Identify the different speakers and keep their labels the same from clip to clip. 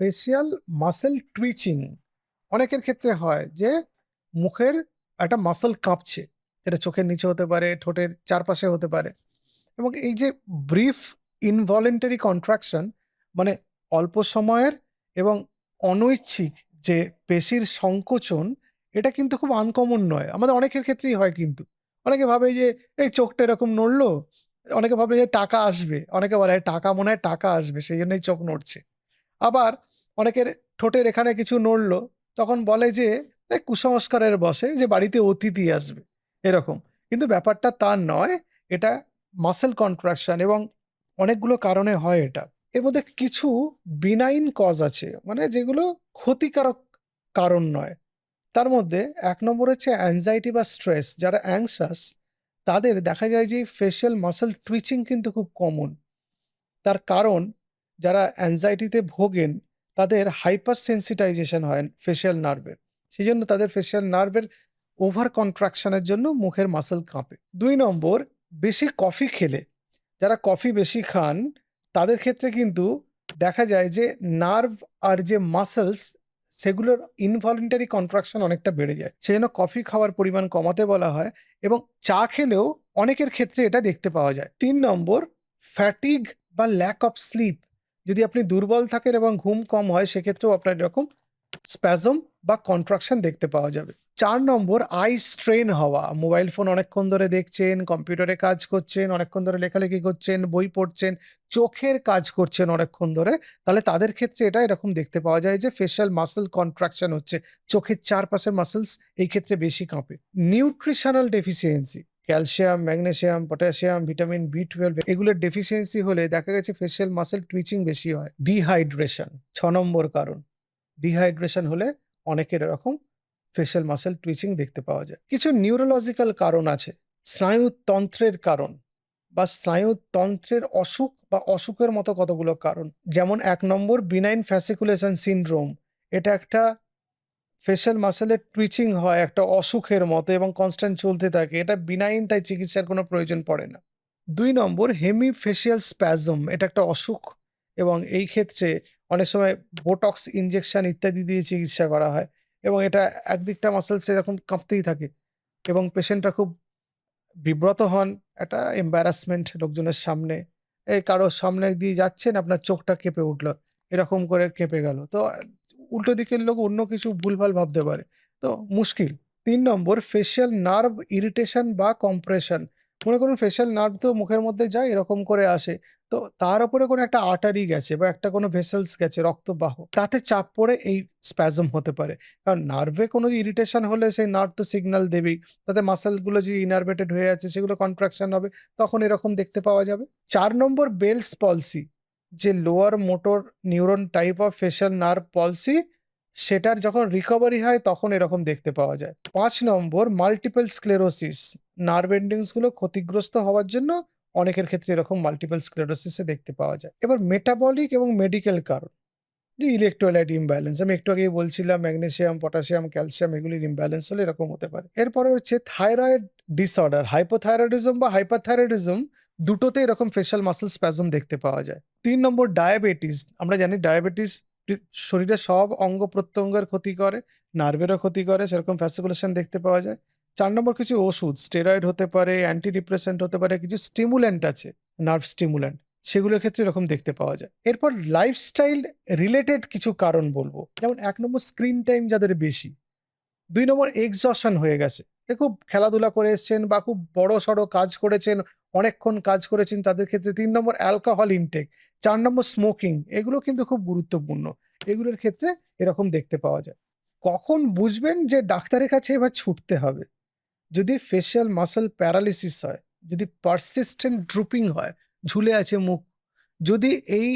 Speaker 1: Facial muscle twitching অনেকের ক্ষেত্রে হয় যে মুখের একটা মাসল কাঁপছে, যেটা চোখের নিচে হতে পারে, ঠোঁটের চারপাশে হতে পারে। এবং এই যে ব্রিফ ইনভলেন্টারি কন্ট্রাকশন, মানে অল্প সময়ের এবং অনৈচ্ছিক যে পেশির সংকোচন, এটা কিন্তু খুব আনকমন নয়, আমাদের অনেকের ক্ষেত্রেই হয়। কিন্তু অনেকে ভাবে যে এই চোখটা এরকম নড়লো, অনেকে ভাবে যে টাকা আসবে, অনেকে বলে টাকা মনে হয় টাকা আসবে সেই জন্যই চোখ নড়ছে। আবার অনেকের ঠোঁটের এখানে কিছু নড়লো, তখন বলে যে কুসংস্কারের বশে যে বাড়িতে অতিথি আসবে, এরকম। কিন্তু ব্যাপারটা তা নয়, এটা মাসেল কন্ট্রাকশন এবং অনেকগুলো কারণে হয় এটা। এর মধ্যে কিছু বিনাইন কজ আছে, মানে যেগুলো ক্ষতিকারক কারণ নয়। তার মধ্যে ১ নম্বর হচ্ছে অ্যাংজাইটি বা স্ট্রেস। যারা অ্যাংশাস তাদের দেখা যায় যে ফেশিয়াল মাসল টুইচিং কিন্তু খুব কমন। তার কারণ যারা অ্যাংজাইটিতে ভোগেন তাদের হাইপার সেন্সিটাইজেশন হয় ফেশিয়াল নার্ভের। সেই জন্য তাদের ফেশিয়াল নার্ভের ওভার কন্ট্রাকশনের জন্য মুখের মাসল কাঁপে। ২ নম্বর, বেশি কফি খেলে, যারা কফি বেশি খান তাদের ক্ষেত্রে কিন্তু দেখা যায় যে নার্ভ আর যে মাসলস সেগুলোর ইনভলেন্টারি কন্ট্রাকশন অনেকটা বেড়ে যায়। সেই জন্য কফি খাওয়ার পরিমাণ কমাতে বলা হয় এবং চা খেলেও অনেকের ক্ষেত্রে এটা দেখতে পাওয়া যায়। ৩ নম্বর, ফ্যাটিগ বা ল্যাক অফ স্লিপ। যদি আপনি দুর্বল থাকেন এবং ঘুম কম হয় সেক্ষেত্রেও আপনার এরকম স্প্যাজম বা কন্ট্রাকশন দেখতে পাওয়া যাবে। ৪ নম্বর, আই স্ট্রেন হওয়া। মোবাইল ফোন অনেকক্ষণ ধরে দেখছেন, কম্পিউটারে কাজ করছেন, অনেকক্ষণ ধরে লেখালেখি করছেন, বই পড়ছেন, চোখের কাজ করছেন অনেকক্ষণ ধরে, তাহলে তাদের ক্ষেত্রে এটা এরকম দেখতে পাওয়া যায় যে ফেশিয়াল মাসল কন্ট্রাকশন হচ্ছে। চোখের চারপাশের মাসলস এই ক্ষেত্রে বেশি কাঁপে। Nutritional deficiency, calcium, magnesium, potassium, vitamin বি12 এগুলোর ডেফিসিয়েন্সি হলে দেখা গেছে ফেশিয়াল মাসল টুইচিং বেশি হয়। ডিহাইড্রেশন ৬ নম্বর কারণ। ডিহাইড্রেশন হলে অনেকের এরকম ফেশিয়াল মাসল টুইচিং দেখতে পাওয়া যায়। কিছু নিউরোলজিক্যাল কারণ আছে, স্নায়ুতন্ত্রের কারণ বা স্নায়ুতন্ত্রের অসুখ বা অসুখের মতো কতগুলো কারণ। যেমন ১ নম্বর, বিনাইন ফ্যাসিকুলেশন সিনড্রোম। এটা একটা ফেশিয়াল মাসলের টুইচিং হয় একটা অসুখের মতো এবং কনস্ট্যান্ট চলতে থাকে। এটা বিনাইন, তাই চিকিৎসার কোনো প্রয়োজন পড়ে না। ২ নম্বর, হেমিফেশিয়াল স্প্যাজম। এটা একটা অসুখ এবং এই ক্ষেত্রে অনেক সময় বোটক্স ইনজেকশন ইত্যাদি দিয়ে চিকিৎসা করা হয় এবং এটা একদিকটা মাসলস এরকম কাঁপতেই থাকে এবং পেশেন্টরা খুব বিব্রত হন। একটা এম্বারাসমেন্ট লোকজনের সামনে। এই কারো সামনে দিয়ে যাচ্ছেন, আপনার চোখটা কেঁপে উঠল। এরকম করে কেঁপে গেল। তো উল্টো দিকের লোক অন্য কিছু ভুলভাল ভাবতে পারে। তো মুশকিল। ৩ নম্বর, ফেশিয়াল নার্ভ ইরিটেশন বা কম্প্রেশন। মনে করুন ফেশিয়াল নার্ভ তো মুখের মধ্যে যায় এরকম করে আসে। তো তার উপরে কোনো একটা আর্টারি গেছে বা একটা কোনো ভেসেলস গেছে, রক্তবাহ। তাতে চাপ পড়ে এই স্প্যাজম হতে পারে। কারণ নার্ভে কোনো ইরিটেশন হলে সেই নার্ভ তো সিগন্যাল দেবেই। তাতে মাসলগুলো যে ইনারভেটেড হয়ে আছে সেগুলো কন্ট্রাকশন হবে, তখন এরকম দেখতে পাওয়া যাবে। ৪ নম্বর, বেলস পলসি, যে lower motor neuron type of facial nerve পলসি, সেটার যখন রিকভারি হয় তখন এরকম দেখতে পাওয়া যায়। ৫ নম্বর, মাল্টিপল স্ক্লেরোসিস। নার্ভ এন্ডিংস গুলো ক্ষতিগ্রস্ত হওয়ার জন্য অনেকের ক্ষেত্রে এরকম মাল্টিপল স্ক্লেরোসিসে দেখতে পাওয়া যায়। এবার মেটাবলিক এবং মেডিকেল কারণ, যে ইলেকট্রোলাইট ইমব্যালেন্স, আমি একটু আগেই বলছিলাম ম্যাগনেসিয়াম, পটাশিয়াম, ক্যালসিয়াম এগুলির ইমব্যালেন্স হলে এরকম হতে পারে। এরপরে হচ্ছে থাইরয়েড ডিসঅর্ডার, হাইপোথাইরয়েডিজম বা হাইপারথাইরয়েডিজম, দুটোতে এরকম ফেশিয়াল মাসল স্প্যাজম দেখতে পাওয়া যায়। ৩ নম্বর, ডায়াবেটিস। আমরা জানি ডায়াবেটিস শরীরের সব অঙ্গ প্রত্যঙ্গের ক্ষতি করে, নার্ভেরও ক্ষতি করে, সেরকম ফ্যাসিকুলেশন দেখতে পাওয়া যায়। ৪ নম্বর, কিছু ওষুধ, স্টেরয়েড হতে পারে, অ্যান্টি ডিপ্রেসেন্ট হতে পারে, কিছু স্টিমুল্যান্ট আছে, নার্ভ স্টিমুল্যান্ট, সেগুলোর ক্ষেত্রে এরকম দেখতে পাওয়া যায়। এরপর লাইফস্টাইল রিলেটেড কিছু কারণ বলবো, যেমন ১ নম্বর, স্ক্রিন টাইম যাদের বেশি। ২ নম্বর, এক্সজশন হয়ে গেছে, খুব খেলাধুলা করে এসছেন বা খুব বড় সড়ো কাজ করেছেন, অনেকক্ষণ কাজ করেছেন, তাদের ক্ষেত্রে। ৩ নম্বর, অ্যালকোহল ইনটেক। ৪ নম্বর, স্মোকিং। এগুলো কিন্তু খুব গুরুত্বপূর্ণ, এগুলোর ক্ষেত্রে এরকম দেখতে পাওয়া যায়। কখন বুঝবেন যে ডাক্তারের কাছে এবার ছুটতে হবে? যদি ফেশিয়াল মাসল প্যারালিসিস হয়, যদি পারসিস্টেন্ট ড্রুপিং হয়, ঝুলে আছে মুখ, যদি এই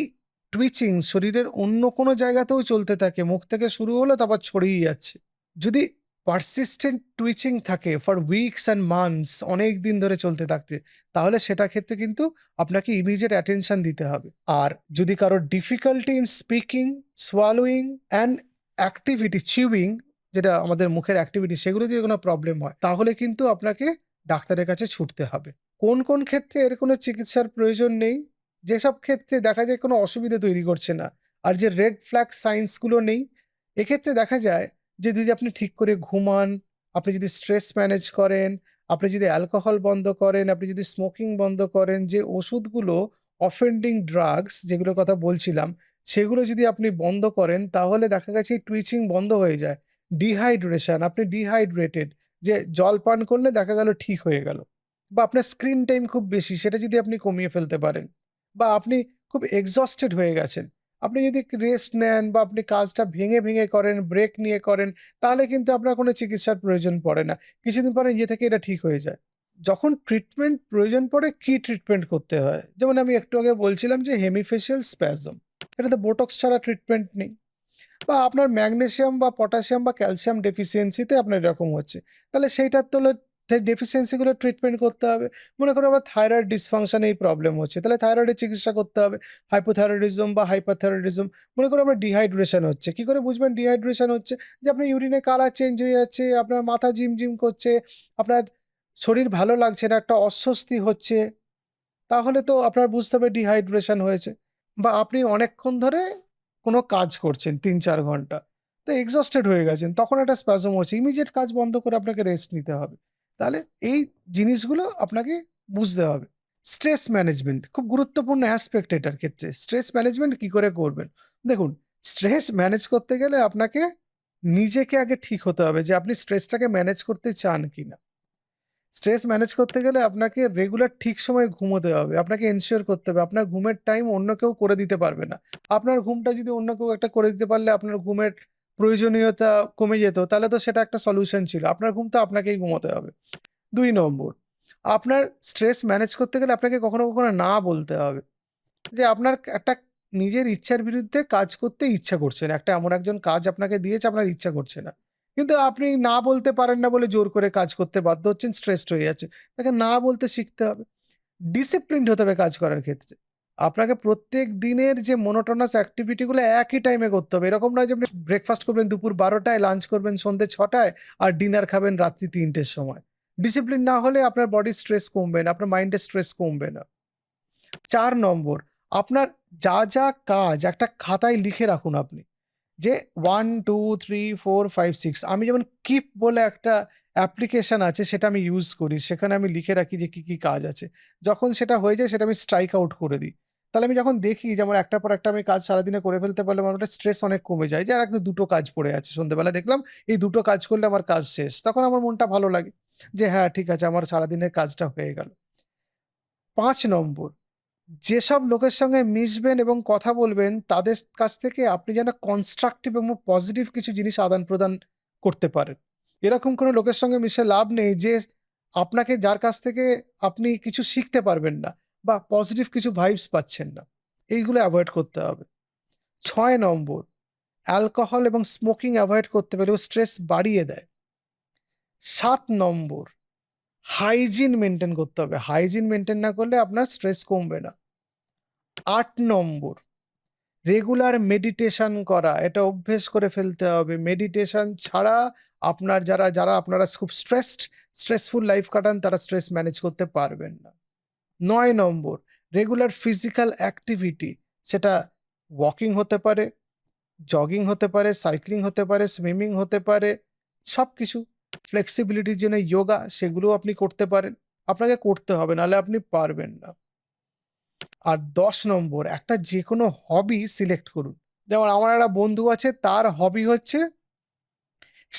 Speaker 1: টুইচিং শরীরের অন্য কোনো জায়গাতেও চলতে থাকে, মুখ থেকে শুরু হলো তারপর ছড়িয়ে যাচ্ছে, যদি পারসিস্টেন্ট টুইচিং থাকে ফর উইকস অ্যান্ড মান্থস, অনেক দিন ধরে চলতে থাকছে, তাহলে সেটা ক্ষেত্রে কিন্তু আপনাকে ইমিডিয়েট অ্যাটেনশন দিতে হবে। আর যদি কারোর difficulty in speaking, swallowing and activity, chewing, যেটা আমাদের মুখের অ্যাক্টিভিটি, সেগুলো দিয়ে কোনো প্রবলেম হয়, তাহলে কিন্তু আপনাকে ডাক্তারের কাছে ছুটতে হবে। কোন কোন ক্ষেত্রে এর কোনো চিকিৎসার প্রয়োজন নেই, যেসব ক্ষেত্রে দেখা যায় কোনো অসুবিধা তৈরি করছে না, আর যে রেড ফ্ল্যাগ সাইন্সগুলো নেই, এক্ষেত্রে দেখা যায় যে যদি আপনি ঠিক করে ঘুমান, আপনি যদি স্ট্রেস ম্যানেজ করেন, আপনি যদি অ্যালকোহল বন্ধ করেন, আপনি যদি স্মোকিং বন্ধ করেন, যে ওষুধগুলো অফেন্ডিং ড্রাগস যেগুলোর কথা বলছিলাম, সেগুলো যদি আপনি বন্ধ করেন, তাহলে দেখা গেছে এই টুইচিং বন্ধ হয়ে যায়। ডিহাইড্রেশন, আপনি ডিহাইড্রেটেড, যে জল পান করলে দেখা গেল ঠিক হয়ে গেল। বা আপনার স্ক্রিন টাইম খুব বেশি, সেটা যদি আপনি কমিয়ে ফেলতে পারেন। বা আপনি খুব এক্সহস্টেড হয়ে গেছেন, আপনি যদি রেস্ট নেন বা আপনি কাজটা ভেঙে, ভেঙে করেন, ব্রেক নিয়ে করেন, তাহলে কিন্তু আপনার কোনো চিকিৎসার প্রয়োজন পড়ে না। কিছুদিন পরে নিজে থেকে এটা ঠিক হয়ে যায়। যখন ট্রিটমেন্ট প্রয়োজন পড়ে, কি ট্রিটমেন্ট করতে হয়? যেমন আমি একটু আগে বলছিলাম যে হেমিফেশিয়াল স্প্যাজম, এটাতে বোটক্স ছাড়া ট্রিটমেন্ট নেই। বা আপনার ম্যাগনেসিয়াম বা পটাশিয়াম বা ক্যালসিয়াম ডেফিসিয়েন্সিতে আপনার এরকম হচ্ছে, তাহলে সেইটার সেই ডেফিসিয়েন্সিগুলো ট্রিটমেন্ট করতে হবে। মনে করুন আমার থাইরয়েড ডিসফাংশন এই প্রবলেম হচ্ছে, তাহলে থাইরয়েডের চিকিৎসা করতে হবে। হাইপোথাইরয়েডিজম বা হাইপারথাইরয়েডিজম, মনে করুন আপনার ডিহাইড্রেশন হচ্ছে, কি করে বুঝবেন ডিহাইড্রেশন হচ্ছে? যে আপনার ইউরিনে কালার চেঞ্জ হয়ে যাচ্ছে, আপনার মাথা ঝিমঝিম করছে, আপনার শরীর ভালো লাগছে না, একটা অস্বস্তি হচ্ছে, তাহলে তো আপনার বুঝতে হবে ডিহাইড্রেশন হয়েছে। বা আপনি অনেকক্ষণ ধরে কোনো কাজ করছেন ৩-৪ ঘন্টা, তো এক্সহস্টেড হয়ে গেছেন, তখন একটা স্প্যাজম হচ্ছে, ইমিডিয়েট কাজ বন্ধ করে আপনাকে রেস্ট নিতে হবে। তাহলে এই জিনিসগুলো আপনাকে বুঝতে হবে। স্ট্রেস ম্যানেজমেন্ট খুব গুরুত্বপূর্ণ অ্যাসপেক্ট এটার ক্ষেত্রে। স্ট্রেস ম্যানেজমেন্ট কি করে করবেন? দেখুন, স্ট্রেস ম্যানেজ করতে গেলে আপনাকে নিজেকে আগে ঠিক হতে হবে যে আপনি স্ট্রেসটাকে ম্যানেজ করতে চান কিনা। স্ট্রেস ম্যানেজ করতে গেলে আপনাকে রেগুলার ঠিক সময়ে ঘুমোতে হবে। আপনাকে এনশিওর করতে হবে আপনার ঘুমের টাইম অন্য কেউ করে দিতে পারবে না। আপনার ঘুমটা যদি অন্য কেউ একটা করে দিতে পারলে আপনার ঘুমের প্রয়োজনীয়তা কমে যেত, তাহলে তো সেটা একটা সলিউশন ছিল। আপনার ঘুম তো আপনাকেই ঘুমোতে হবে। ২ নম্বর, আপনার স্ট্রেস ম্যানেজ করতে গেলে আপনাকে কখনো, কখনো না বলতে হবে। যে আপনার একটা নিজের ইচ্ছার বিরুদ্ধে কাজ করতে ইচ্ছা করছে না। একটা এমন একজন কাজ আপনাকে দিয়েছে, আপনার ইচ্ছা করছে না। কিন্তু আপনি না বলতে পারেন না বলে জোর করে কাজ করতে বাধ্য হচ্ছেন, স্ট্রেসড হয়ে যাচ্ছেন। তাকে না বলতে শিখতে হবে। ডিসিপ্লিনড হতে হবে কাজ করার ক্ষেত্রে। আপনাকে প্রত্যেক দিনের যে monotonous activity গুলো একই টাইমে করতে হবে। এরকম নয় যে আপনি ব্রেকফাস্ট করবেন দুপুর ১২ টায়, লাঞ্চ করবেন সন্ধ্যে ৬ টায় আর ডিনার খাবেন রাত্রি ৩ টের সময়। ডিসিপ্লিন না হলে আপনার বডির স্ট্রেস কমবে না, আপনার মাইন্ডের স্ট্রেস কমবে না। ৪ নম্বর, আপনার যা, যা কাজ একটা খাতায় লিখে রাখুন আপনি। যে 1, 2, 3, 4, 5, 6, আমি যেমন কিপ বলে একটা অ্যাপ্লিকেশন আছে, সেটা আমি ইউজ করি। সেখানে আমি লিখে রাখি যে কি, কি কাজ আছে। যখন সেটা হয়ে যায় সেটা আমি স্ট্রাইক আউট করে দিই। তাহলে আমি যখন দেখি যে আমার একটার পর একটা আমি কাজ সারাদিনে করে ফেলতে পারলে আমার একটা স্ট্রেস অনেক কমে যায়। যে আর একদম ২ টো কাজ পড়ে আছে। সন্ধ্যেবেলা দেখলাম এই ২ টো কাজ করলে আমার কাজ শেষ। তখন আমার মনটা ভালো লাগে। যে হ্যাঁ, ঠিক আছে, আমার সারাদিনের কাজটা হয়ে গেল। ৫ নম্বর, যেসব লোকের সঙ্গে মিশবেন এবং কথা বলবেন তাদের কাছ থেকে আপনি যেন কনস্ট্রাকটিভ এবং পজিটিভ কিছু জিনিস আদান-প্রদান করতে পারেন। এরকম কোনো লোকের সঙ্গে মিশে লাভ নেই যে আপনাকে, যার কাছ থেকে আপনি কিছু শিখতে পারবেন না বা পজিটিভ কিছু ভাইবস পাচ্ছেন না। এইগুলো এভয়েড করতে হবে। ৬ নম্বর, অ্যালকোহল এবং স্মোকিং এভয়েড করতে পারলেও স্ট্রেস বাড়িয়ে দেয়। ৭ নম্বর, হাইজিন মেইনটেইন করতে হবে। হাইজিন মেইনটেইন না করলে আপনার স্ট্রেস কমবে না। ৮ নম্বর, রেগুলার মেডিটেশন করা, এটা অভ্যেস করে ফেলতে হবে। মেডিটেশন ছাড়া আপনার যারা আপনারা খুব স্ট্রেসফুল লাইফ কাটান, তারা স্ট্রেস ম্যানেজ করতে পারবেন না। ৯ নম্বর, রেগুলার ফিজিক্যাল অ্যাক্টিভিটি, সেটা ওয়াকিং হতে পারে, জগিং হতে পারে, সাইক্লিং হতে পারে, সুইমিং হতে পারে, সবকিছু। ফ্লেক্সিবিলিটির জন্য যোগা, সেগুলোও আপনি করতে পারেন। আপনাকে করতে হবে, নাহলে আপনি পারবেন না। আর ১০ নম্বর, একটা যেকোনো হবি সিলেক্ট করুন। যেমন আমার একটা বন্ধু আছে, তার হবি হচ্ছে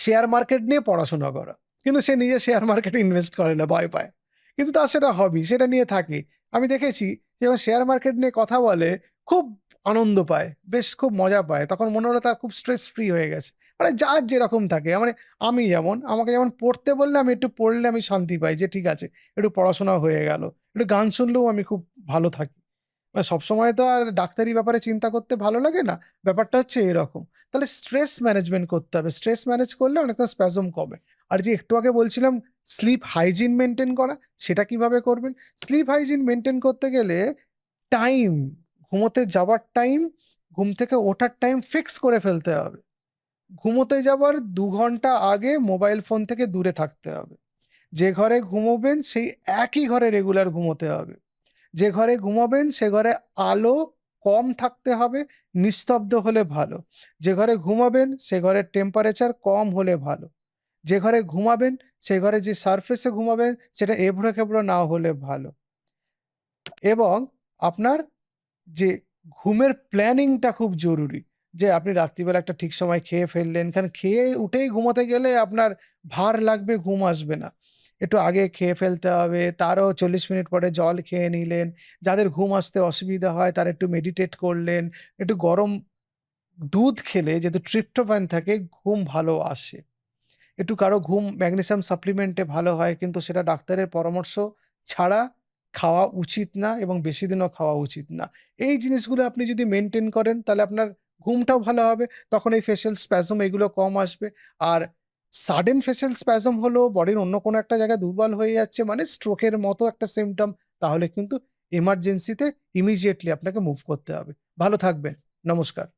Speaker 1: শেয়ার মার্কেট নিয়ে পড়াশোনা করা। কিন্তু সে নিজে শেয়ার মার্কেটে ইনভেস্ট করে না, ভয় পায়। কিন্তু তার সেটা হবি, সেটা নিয়ে থাকে। আমি দেখেছি যে যখন শেয়ার মার্কেট নিয়ে কথা বলে, খুব আনন্দ পায়, বেশ খুব মজা পায়। তখন মনে হলো তার খুব স্ট্রেস ফ্রি হয়ে গেছে। মানে যার যেরকম থাকে, মানে আমি যেমন, আমাকে যেমন পড়তে বললে আমি একটু পড়লে আমি শান্তি পাই যে ঠিক আছে, একটু পড়াশোনা হয়ে গেল। একটু গান শুনলেও আমি খুব ভালো থাকি। মানে সবসময় তো আর ডাক্তারি ব্যাপারে চিন্তা করতে ভালো লাগে না। ব্যাপারটা হচ্ছে এরকম। তাহলে স্ট্রেস ম্যানেজমেন্ট করতে হবে। স্ট্রেস ম্যানেজ করলে অনেকটা স্প্যাজম কমে। আর যে একটু আগে বলছিলাম স্লিপ হাইজিন মেইনটেইন করা, সেটা কিভাবে করবেন? স্লিপ হাইজিন মেইনটেইন করতে গেলে টাইম, ঘুমোতে যাবার টাইম, ঘুম থেকে ওঠার টাইম ফিক্স করে ফেলতে হবে। ঘুমোতে যাবার ২ ঘন্টা আগে মোবাইল ফোন থেকে দূরে থাকতে হবে। যে ঘরে ঘুমোবেন সেই একই ঘরে রেগুলার ঘুমোতে হবে। যে ঘরে ঘুমাবেন সে ঘরে আলো কম থাকতে হবে, নিস্তব্ধ হলে ভালো। যে ঘরে ঘুমাবেন সে ঘরের টেম্পারেচার কম হলে ভালো। যে ঘরে ঘুমাবেন সে ঘরে যে সারফেসে ঘুমাবেন সেটা এবড়ো-খেবড়ো না হলে ভালো। এবং আপনার যে ঘুমের প্ল্যানিংটা খুব জরুরি। যে আপনি রাত্রিবেলা একটা ঠিক সময় খেয়ে ফেললেন। কারণ খেয়ে উঠেই ঘুমোতে গেলে আপনার ভার লাগবে, ঘুম আসবে না। একটু আগে খেয়ে ফেলতে হবে। তারও ৪০ মিনিট পরে জল খেয়ে নিলেন। যাদের ঘুম আসতে অসুবিধা হয় তারা একটু মেডিটেট করলেন। একটু গরম দুধ খেলে যেহেতু ট্রিপ্টোফ্যান থাকে ঘুম ভালো আসে। একটু কারো ঘুম ম্যাগনেসিয়াম সাপ্লিমেন্টে ভালো হয় কিন্তু সেটা ডাক্তারের পরামর্শ ছাড়া খাওয়া উচিত না এবং বেশি দিনও খাওয়া উচিত না। এই জিনিসগুলো আপনি যদি মেইনটেইন করেন তাহলে আপনার ঘুমটাও ভালো হবে। তখন এই ফেশিয়াল স্প্যাজম এগুলো কম আসবে। আর সাডেন ফেশিয়াল স্প্যাজম হলো বডির অন্য কোনো একটা জায়গায় দুর্বল হয়ে যাচ্ছে মানে স্ট্রোকের মতো একটা সিম্পটম তাহলে কিন্তু এমার্জেন্সিতে ইমিডিয়েটলি আপনাকে মুভ করতে হবে। ভালো থাকবেন। নমস্কার।